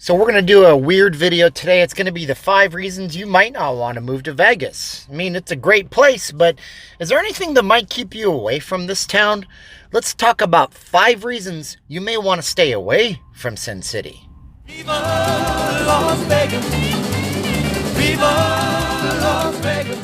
So we're going to do a weird video today. It's going to be the 5 reasons you might not want to move to Vegas. I mean, it's a great place, but is there anything that might keep you away from this town? Let's talk about 5 reasons you may want to stay away from Sin City. Viva Las Vegas. Viva Las Vegas.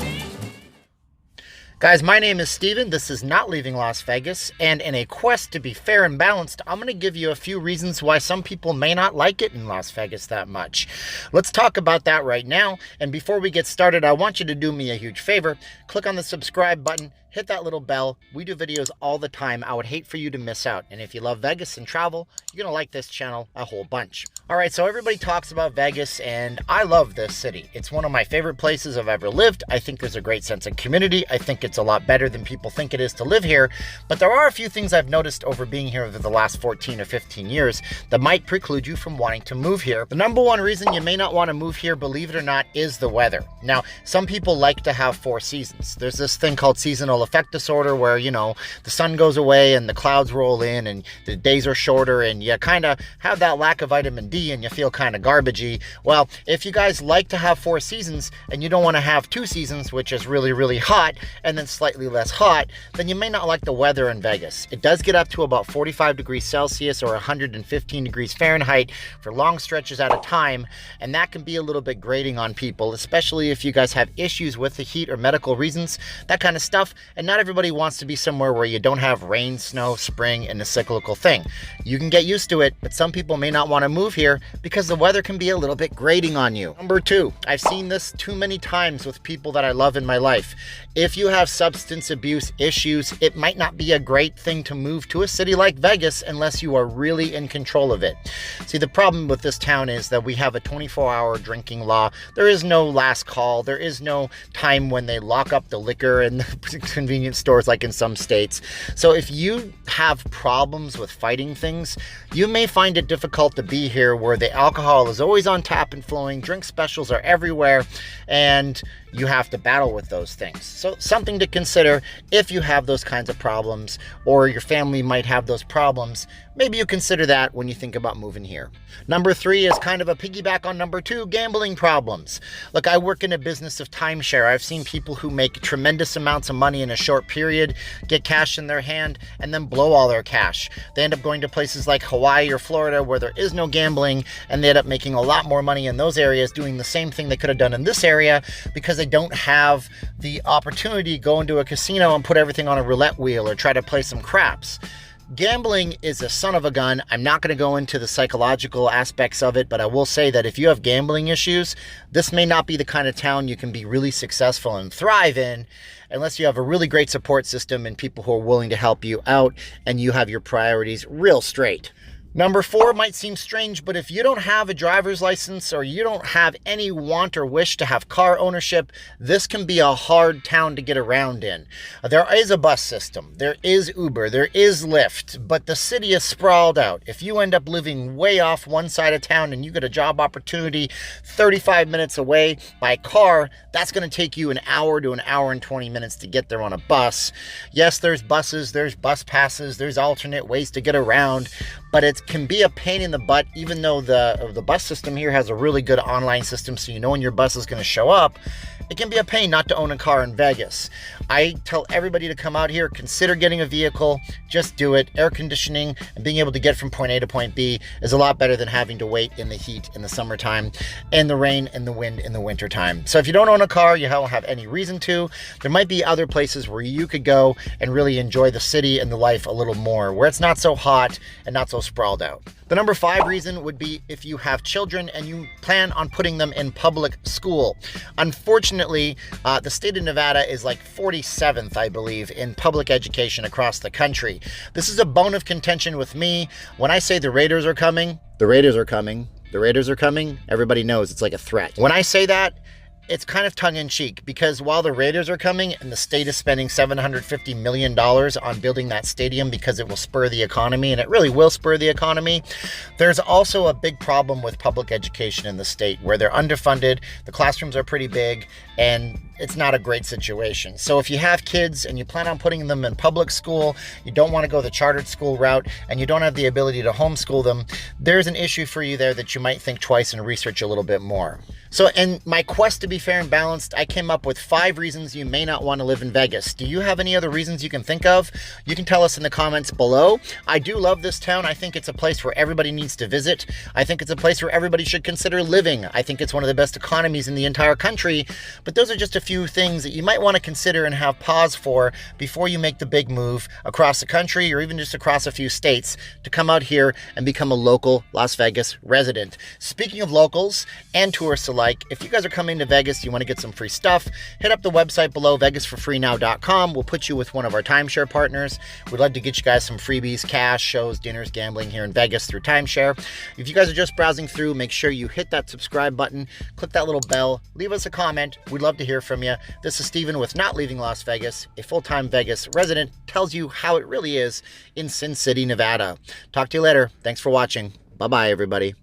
Guys, my name is Steven. This is Not Leaving Las Vegas, and in a quest to be fair and balanced, I'm going to give you a few reasons why some people may not like it in Las Vegas that much. Let's talk about that right now, and before we get started, I want you to do me a huge favor. Click on the subscribe button, hit that little bell. We do videos all the time. I would hate for you to miss out, and if you love Vegas and travel, you're going to like this channel a whole bunch. All right, so everybody talks about Vegas, and I love this city. It's one of my favorite places I've ever lived. I think there's a great sense of community. I think it's a lot better than people think it is to live here, but there are a few things I've noticed over being here over the last 14 or 15 years that might preclude you from wanting to move here. The number one reason you may not want to move here, believe it or not, is the weather. Now, some people like to have 4 seasons. There's this thing called seasonal affect disorder where, you know, the sun goes away and the clouds roll in and the days are shorter and you kind of have that lack of vitamin D and you feel kind of garbagey. Well, if you guys like to have 4 seasons and you don't want to have 2 seasons, which is really, really hot and then slightly less hot, then you may not like the weather in Vegas. It does get up to about 45 degrees Celsius or 115 degrees Fahrenheit for long stretches at a time, and that can be a little bit grating on people, especially if you guys have issues with the heat or medical reasons, that kind of stuff. And not everybody wants to be somewhere where you don't have rain, snow, spring, and a cyclical thing. You can get used to it, but some people may not want to move here because the weather can be a little bit grating on you. Number 2, I've seen this too many times with people that I love in my life. If you have substance abuse issues, it might not be a great thing to move to a city like Vegas unless you are really in control of it. See, the problem with this town is that we have a 24-hour drinking law. There is no last call. There is no time when they lock up the liquor in the convenience stores like in some states. So if you have problems with fighting things, you may find it difficult to be here where the alcohol is always on tap and flowing, drink specials are everywhere, and you have to battle with those things. So something to consider if you have those kinds of problems or your family might have those problems. Maybe you consider that when you think about moving here. Number 3 is kind of a piggyback on number 2, gambling problems. Look, I work in a business of timeshare. I've seen people who make tremendous amounts of money in a short period, get cash in their hand, and then blow all their cash. They end up going to places like Hawaii or Florida where there is no gambling, and they end up making a lot more money in those areas doing the same thing they could have done in this area because they don't have the opportunity to go into a casino and put everything on a roulette wheel or try to play some craps. Gambling is a son of a gun. I'm not going to go into the psychological aspects of it, but I will say that if you have gambling issues, this may not be the kind of town you can be really successful and thrive in unless you have a really great support system and people who are willing to help you out and you have your priorities real straight. Number 4 might seem strange, but if you don't have a driver's license or you don't have any want or wish to have car ownership, this can be a hard town to get around in. There is a bus system, there is Uber, there is Lyft, but the city is sprawled out. If you end up living way off one side of town and you get a job opportunity 35 minutes away by car, that's going to take you an hour to an hour and 20 minutes to get there on a bus. Yes, there's buses, there's bus passes, there's alternate ways to get around, but it can be a pain in the butt. Even though the bus system here has a really good online system so you know when your bus is going to show up, it can be a pain not to own a car in Vegas. I tell everybody to come out here, consider getting a vehicle, just do it. Air conditioning and being able to get from point A to point B is a lot better than having to wait in the heat in the summertime and the rain and the wind in the wintertime. So if you don't own a car, you don't have any reason to, there might be other places where you could go and really enjoy the city and the life a little more, where it's not so hot and not so sprawled out. The number 5 reason would be if you have children and you plan on putting them in public school. Unfortunately, the state of Nevada is like 47th, I believe, in public education across the country. This is a bone of contention with me. When I say the Raiders are coming, the Raiders are coming, the Raiders are coming, everybody knows it's like a threat. When I say that, it's kind of tongue-in-cheek because while the Raiders are coming and the state is spending $750 million on building that stadium because it will spur the economy, and it really will spur the economy, there's also a big problem with public education in the state where they're underfunded, the classrooms are pretty big, and it's not a great situation. So if you have kids and you plan on putting them in public school, you don't want to go the chartered school route, and you don't have the ability to homeschool them, there's an issue for you there that you might think twice and research a little bit more. So in my quest to be fair and balanced, I came up with 5 reasons you may not want to live in Vegas. Do you have any other reasons you can think of? You can tell us in the comments below. I do love this town. I think it's a place where everybody needs to visit. I think it's a place where everybody should consider living. I think it's one of the best economies in the entire country. But those are just a few things that you might want to consider and have pause for before you make the big move across the country or even just across a few states to come out here and become a local Las Vegas resident. Speaking of locals and tourists alike, if you guys are coming to Vegas, you want to get some free stuff, hit up the website below, vegasforfreenow.com. We'll put you with one of our timeshare partners. We'd love to get you guys some freebies, cash, shows, dinners, gambling here in Vegas through timeshare. If you guys are just browsing through, make sure you hit that subscribe button, click that little bell, leave us a comment. We'd love to hear from you. This is Steven with Not Leaving Las Vegas, a full-time Vegas resident, tells you how it really is in Sin City, Nevada. Talk to you later. Thanks for watching. Bye-bye, everybody.